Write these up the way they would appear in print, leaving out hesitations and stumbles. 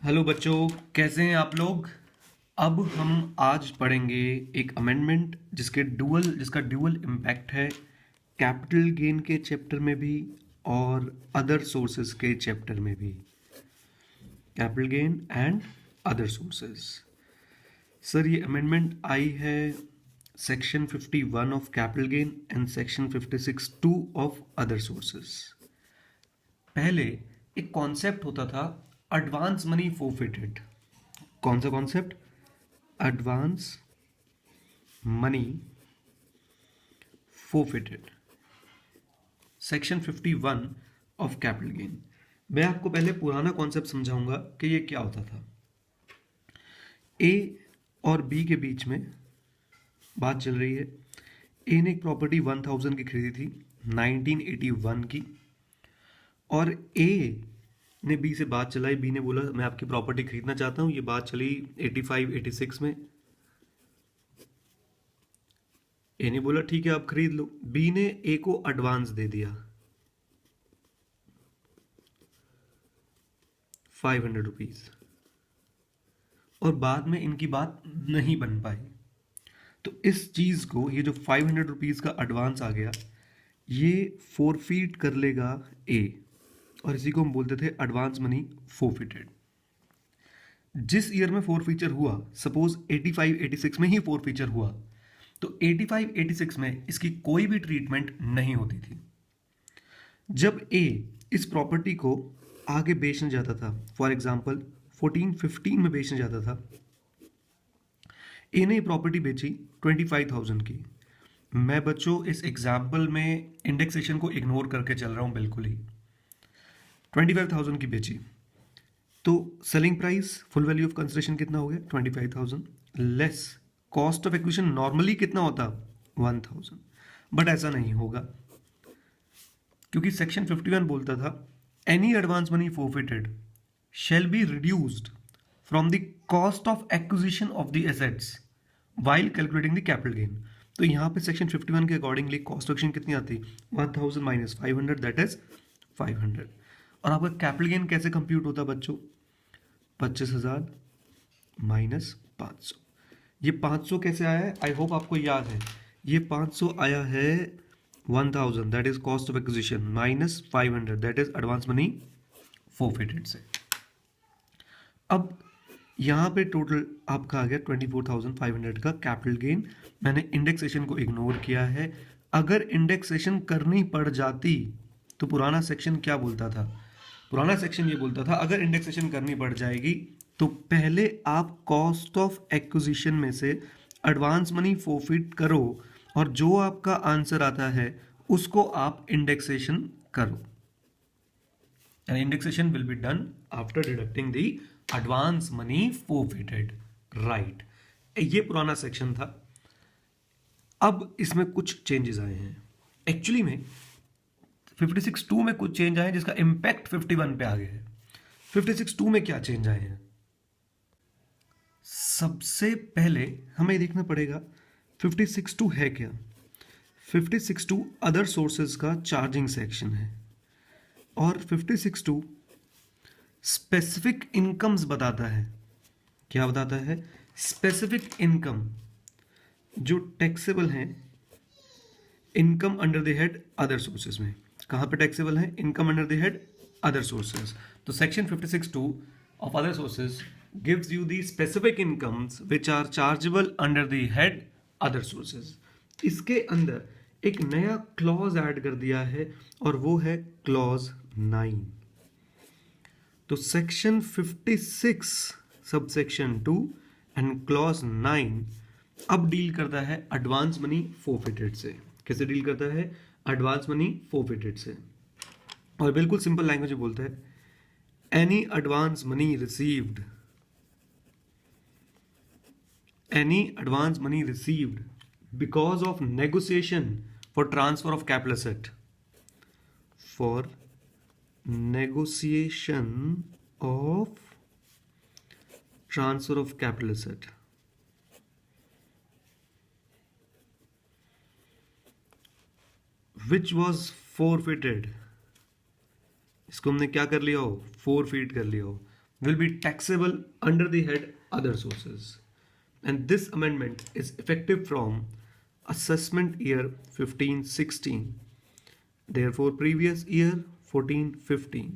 Hello बच्चों, कैसे हैं आप लोग। अब हम आज पढ़ेंगे एक अमेंडमेंट जिसका ड्यूअल इम्पैक्ट है कैपिटल गेन के चैप्टर में भी और अदर सोर्सेज के चैप्टर में भी। Capital gain and other sources. Sir, ये अमेंडमेंट आई है section 51 of capital gain and section 56(2) of other sources. पहले एक कॉन्सेप्ट होता था एडवांस मनी फोरफिटेड। कौन सा concept? Advance money forfeited, section 51 of capital gain. मैं आपको पहले पुराना कॉन्सेप्ट समझाऊंगा कि ये क्या होता था। ए और बी के बीच में बात चल रही है। ए ने एक प्रॉपर्टी 1000 की खरीदी थी 1981 की, और ए ने बी से बात चलाई। बी ने बोला मैं आपकी प्रॉपर्टी खरीदना चाहता हूँ। ये बात चली 85 86 में। ए ने बोला ठीक है आप खरीद लो। बी ने ए को एडवांस दे दिया 500 रुपीज, और बाद में इनकी बात नहीं बन पाई। तो इस चीज को, ये जो 500 रुपीज का एडवांस आ गया, ये फोरफीट कर लेगा ए, और इसी को हम बोलते थे एडवांस मनी फोरफिटेड। जिस ईयर में फोर फीचर हुआ, सपोज 85 86 में ही फोर फीचर हुआ, तो 85 86 में इसकी कोई भी ट्रीटमेंट नहीं होती थी। जब ए इस प्रॉपर्टी को आगे बेचने जाता था, फॉर एग्जाम्पल 1415 में बेचने जाता था, ए ने प्रॉपर्टी बेची 25,000 की। मैं बच्चों इस एग्जाम्पल में इंडेक्सेशन को इग्नोर करके चल रहा हूं बिल्कुल ही। 25,000 की बेची, तो selling price full value of consideration कितना हो गया 25,000 less cost of acquisition. Normally कितना होता 1000, बट ऐसा नहीं होगा क्योंकि सेक्शन 51 बोलता था any advance money forfeited shall be reduced from the cost of acquisition of the assets while calculating the capital gain। तो यहाँ पे सेक्शन 51 के अकॉर्डिंगली कॉस्ट ऑफ एक्शन कितनी आती 1000 माइनस 500, दैट इज 500। और आपका कैपिटल गेन कैसे कंप्यूट होता बच्चों? 25,000 माइनस 500। ये 500 कैसे आया है? आई होप आपको याद है। ये 500 आया है 1000 that is cost of acquisition minus 500 that is advance money forfeited से। अब यहाँ पे टोटल आपका आ गया 24,500 का कैपिटल गेन। मैंने इंडेक्सेशन को इग्नोर किया है। अगर इंडेक्सेशन करनी पड़ जाती तो पुराना सेक्शन क्या बोलता था? पुराना सेक्शन ये बोलता था अगर इंडेक्सेशन करनी पड़ जाएगी तो पहले आप कॉस्ट ऑफ एक्विजिशन में से एडवांस मनी फोरफिट करो, और जो आपका आंसर आता है उसको आप इंडेक्सेशन करो। And indexation will be done after deducting the advance money forfeited, right? ये पुराना सेक्शन था। अब इसमें कुछ चेंजेस आए हैं। एक्चुअली में 56(2) में कुछ चेंज आए हैं जिसका इम्पैक्ट 51 पे आ गया है। 56(2) में क्या चेंज आए हैं? सबसे पहले हमें देखना पड़ेगा 56(2) है क्या। 56(2) अदर सोर्सेज का चार्जिंग सेक्शन है, और 56(2) स्पेसिफिक इनकम्स बताता है। क्या बताता है? स्पेसिफिक इनकम जो टैक्सेबल हैं, income under the head other sources में। कहाँ पे टैक्सेबल है? Income under the head other sources. तो section 56(2) of other sources gives you the specific incomes which are chargeable under the head other sources. इसके अंदर एक नया क्लॉज ऐड कर दिया है, और वो है क्लॉज 9। तो सेक्शन 56 सबसेक्शन 2 एंड क्लॉज 9 अब डील करता है एडवांस मनी फोरफिटेड से। कैसे डील करता है? एडवांस मनी फोरफिटेड से, और बिल्कुल सिंपल लैंग्वेज में बोलता है any advance money received, any advance money received because of negotiation for transfer of capital asset, for negotiation of transfer of capital asset, which was forfeited। इसको हमने क्या कर लिया हो? फोरफीट कर लिया हो। will be taxable under the head other sources, and this amendment is effective from assessment year 15-16, therefore previous year 14-15।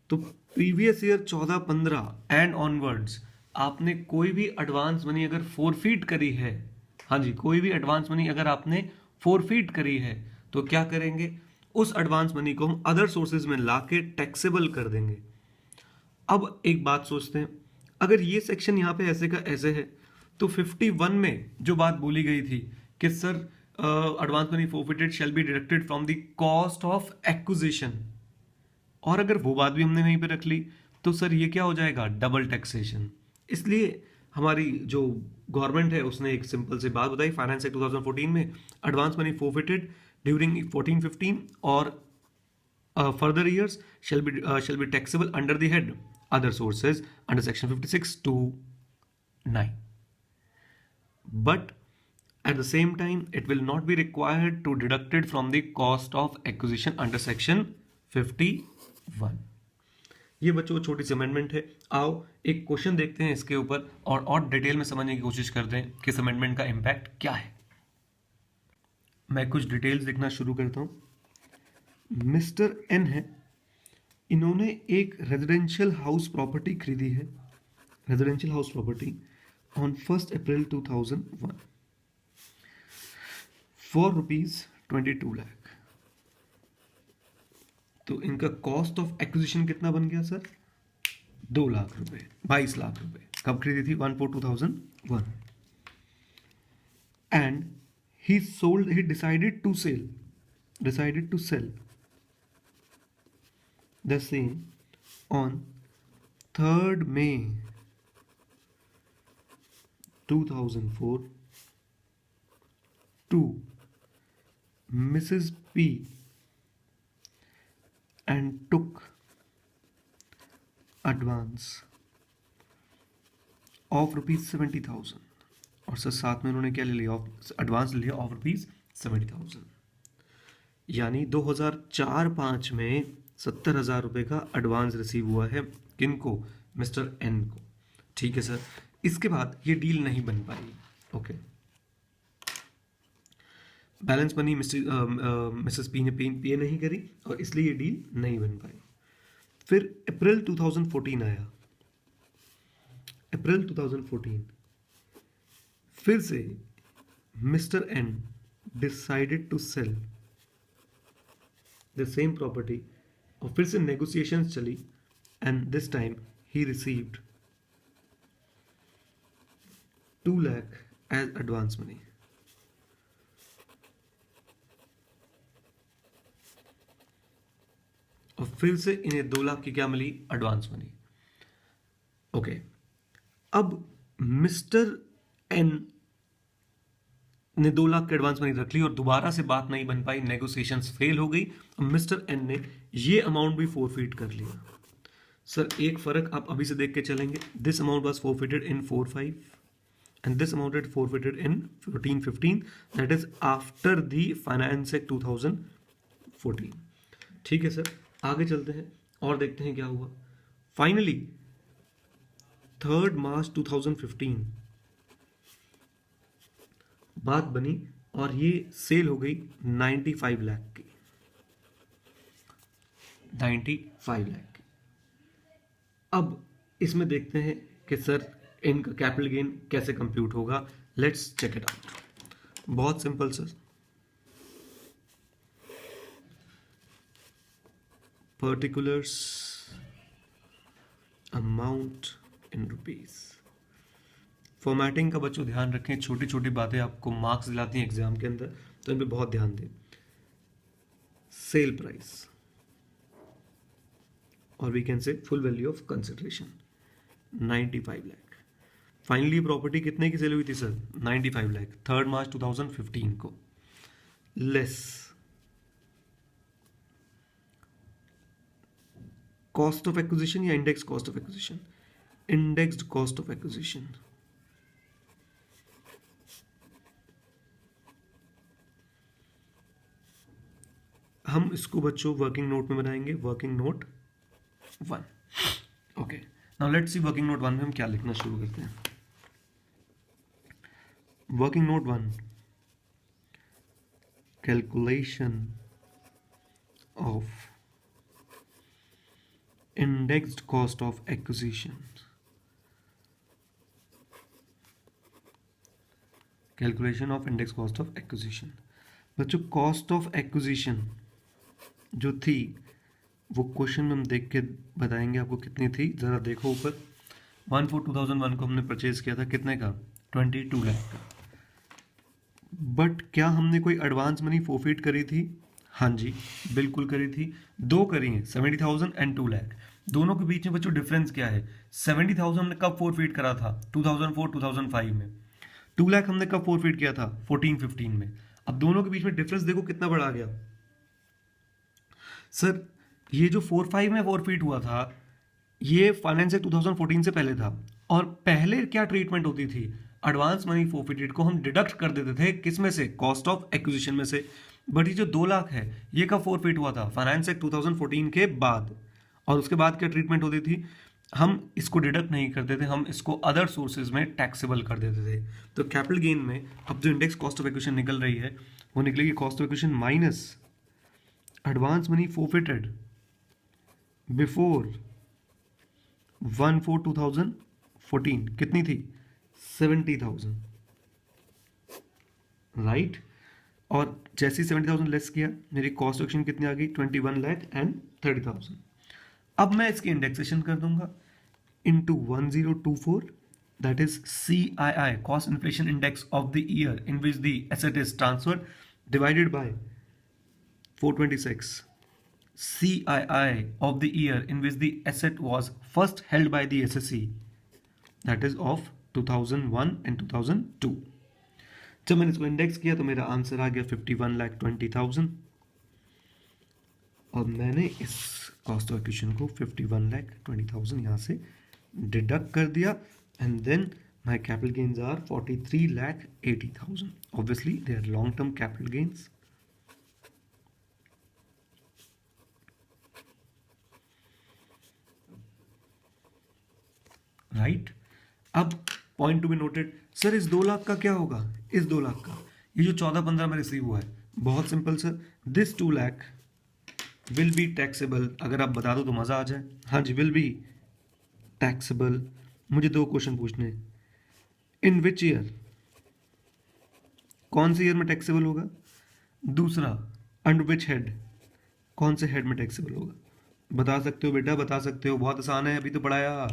तो प्रीवियस ईयर 14-15 एंड ऑनवर्ड्स आपने कोई भी एडवांस मनी अगर फोरफीट करी है, हाँ जी, कोई भी एडवांस मनी अगर आपने फोरफीट करी है तो क्या करेंगे, उस एडवांस मनी को हम अदर सोर्सेज में लाके टैक्सेबल कर देंगे। अब एक बात सोचते हैं, अगर ये सेक्शन यहाँ पे ऐसे का ऐसे है तो 51 में जो बात बोली गई थी कि sir advance money forfeited shall be deducted from the cost of acquisition, और अगर वो बात भी हमने वहीं पे रख ली तो सर ये क्या हो जाएगा, डबल टैक्सेशन। इसलिए हमारी जो गवर्नमेंट है उसने एक सिंपल सी बात बताई फाइनेंस एक्ट 2014 में, एडवांस मनी फोरफिटेड ड्यूरिंग 14-15 और further years shall be taxable under the head other sources under section 56(2)(9). But at the same time it will not be required to deduct it from the cost of acquisition under section 51। ये बच्चों छोटी सी amendment है। आओ एक question देखते हैं इसके ऊपर और डिटेल में समझने की कोशिश करते हैं कि इस अमेंडमेंट का इम्पैक्ट क्या है। मैं कुछ डिटेल्स देखना शुरू करता हूँ। मिस्टर एन है, इन्होंने एक रेजिडेंशियल हाउस प्रॉपर्टी खरीदी है, residential house property on 1 April 2001 for ₹22 lakh. तो इनका कॉस्ट ऑफ एक्विजिशन कितना बन गया सर, 2 लाख रुपए, 22 लाख रुपए। कब खरीदी थी, 1/4/2001। And he decided to sell the same on 3rd May 2004 to Mrs. P and took advance of ₹70,000। और सर साथ में उन्होंने क्या ले लिया, एडवांस ले लिया ऑफ ₹70,000। यानी 2004-05 में 70,000 रुपये का एडवांस रिसीव हुआ है, किनको, मिस्टर एन को। ठीक है सर, इसके बाद ये डील नहीं बन पाई। Okay, balance money Mrs P ने पे नहीं करी और इसलिए ये डील नहीं बन पाई। फिर अप्रैल 2014 आया, अप्रैल 2014 फिर से mister N decided to sell the same property और फिर से नेगोशिएशंस चली and this time he received 2 lakh as advance money. और फिर से इन्हें 2 लाख की क्या मिली, एडवांस मनी। ओके, अब मिस्टर एन ने 2 लाख की एडवांस मनी रख ली और दोबारा से बात नहीं बन पाई, नेगोशिएशंस फेल हो गई। मिस्टर एन ने ये अमाउंट भी फोरफीट कर लिया। सर एक फर्क आप अभी से देख के चलेंगे, this amount was forfeited in 4-5 and this amount is forfeited in 14-15, that is after the finance act 2014। ठीक है सर, आगे चलते हैं और देखते हैं क्या हुआ। फाइनली 3 मार्च 2015 बात बनी और ये सेल हो गई 95 लाख की, 95 लाख की। अब इसमें देखते हैं कि सर इनका कैपिटल गेन कैसे कंप्यूट होगा। Let's check it out. बहुत simple sir, particulars amount in rupees. Formatting का बच्चों ध्यान रखें, छोटी छोटी बातें आपको मार्क्स दिलाती हैं एग्जाम के अंदर, तो इन पे बहुत ध्यान दें। सेल प्राइस और we can say full value of consideration 95 lakh. Finally property कितने की सेल हुई थी सर, 95 लाख, 3 मार्च 2015 को। लेस कॉस्ट ऑफ एक्विजिशन या index cost of acquisition, indexed cost of acquisition. हम इसको बच्चों वर्किंग नोट में बनाएंगे, working note 1। Okay, now let's see working note 1 में हम क्या लिखना शुरू करते हैं। Working note 1, calculation of indexed cost of acquisition, calculation of index cost of acquisition. बच्चों कॉस्ट ऑफ एक्विजिशन जो थी वो क्वेश्चन में हम देख के बताएंगे आपको कितनी थी। ज़रा देखो ऊपर, 1/4/2001 को हमने परचेज किया था, कितने का? 22 लाख का। बट क्या हमने कोई एडवांस मनी फोरफिट करी थी? हाँ जी, बिल्कुल करी थी। दो करी हैं, 70,000 एंड 2 लाख। दोनों के बीच में बच्चों डिफरेंस क्या है? 70,000 हमने कब फोरफिट करा था? 2004-2005 में। 2 लाख हमने कब फोरफिट किया था? 14-15 में। अब दोनों के बीच में डिफरेंस देखो कितना बड़ा आ गया। सर ये जो 4-5 में फोरफिट हुआ था ये फाइनेंस एक्ट 2014 से पहले था, और पहले क्या ट्रीटमेंट होती थी? एडवांस मनी फोरफिटेड को हम डिडक्ट कर देते थे, किस में से? कॉस्ट ऑफ एक्विजिशन में से। बट ये जो 2 लाख है ये कब फोरफिट हुआ था? फाइनेंस एक्ट 2014 के बाद। और उसके बाद क्या ट्रीटमेंट होती थी? हम इसको डिडक्ट नहीं करते थे, हम इसको अदर सोर्सेज में टैक्सेबल कर देते थे। तो कैपिटल गेन में अब जो इंडेक्स कॉस्ट ऑफ एक्विजिशन निकल रही है वो निकलेगी cost of acquisition minus advance money forfeited before 1/4/2014। कितनी थी? 70,000, राइट। और जैसे ही 70,000 लेस किया मेरी कॉस्ट ऑफ एक्विजिशन कितनी आ गई? 21 लाख एंड 30,000। अब मैं इसकी इंडेक्सेशन कर दूंगा into 1024, that is CII, cost inflation index of the year in which the asset is transferred, divided by 426 CII of the year in which the asset was first held by the SSE, that is of 2001 and 2002। जब मैंने इसको index किया तो मेरा answer आ गया 51,20,000, और मैंने इस कॉस्ट ऑफ एक्विजिशन को 51,20,000 यहाँ से डिडक्ट कर दिया, and then my capital gains are 43,80,000। Obviously they are long term capital gains. Right. अब point to be noted, sir इस 2 लाख का क्या होगा? इस 2 लाख का ये जो 14-15 में रिसीव हुआ है, बहुत simple sir, this 2 lakh will be taxable. अगर आप बता दो तो मजा आ जाए। हाँ जी, विल बी टैक्सेबल। मुझे 2 क्वेश्चन पूछने, इन विच ईयर, कौन से ईयर में टैक्सेबल होगा? दूसरा, अंडर विच हेड, कौन से हेड में टैक्सेबल होगा? बता सकते हो बेटा, बता सकते हो, बहुत आसान है, अभी तो पढ़ाया।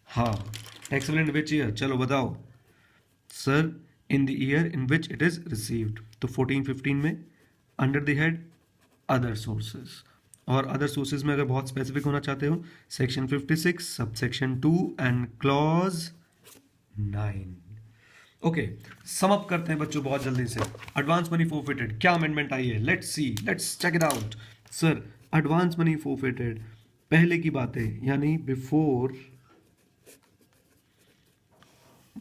हाँ, टैक्सेबल इन विच ईयर, चलो बताओ। Sir in the year in which it is received. तो 14-15 में under the head other sources, और अदर सोर्सेज में अगर बहुत स्पेसिफिक होना चाहते हो, section 56 subsection 2 and clause 9। Okay, sum up करते हैं बच्चों बहुत जल्दी से। एडवांस मनी फोरफिटेड, क्या अमेंडमेंट आई है? Let's see, let's check it out. Sir advance money forfeited पहले की बातें, यानी बिफोर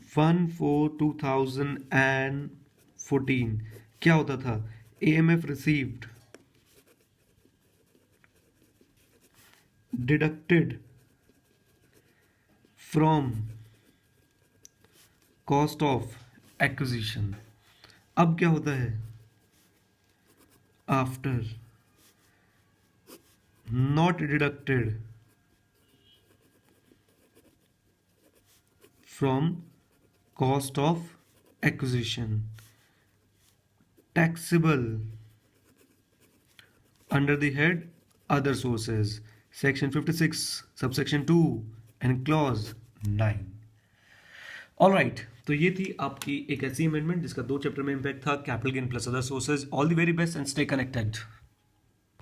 1/4/2014 क्या होता था? AMF received deducted from cost of acquisition. अब क्या होता है? After not deducted from cost of acquisition, taxable under the head other sources, section 56 subsection 2 and clause 9। Alright, तो ये थी आपकी एक ऐसी अमेंडमेंट जिसका 2 चैप्टर में इंपैक्ट था, capital gain plus other sources. All the very best and stay connected.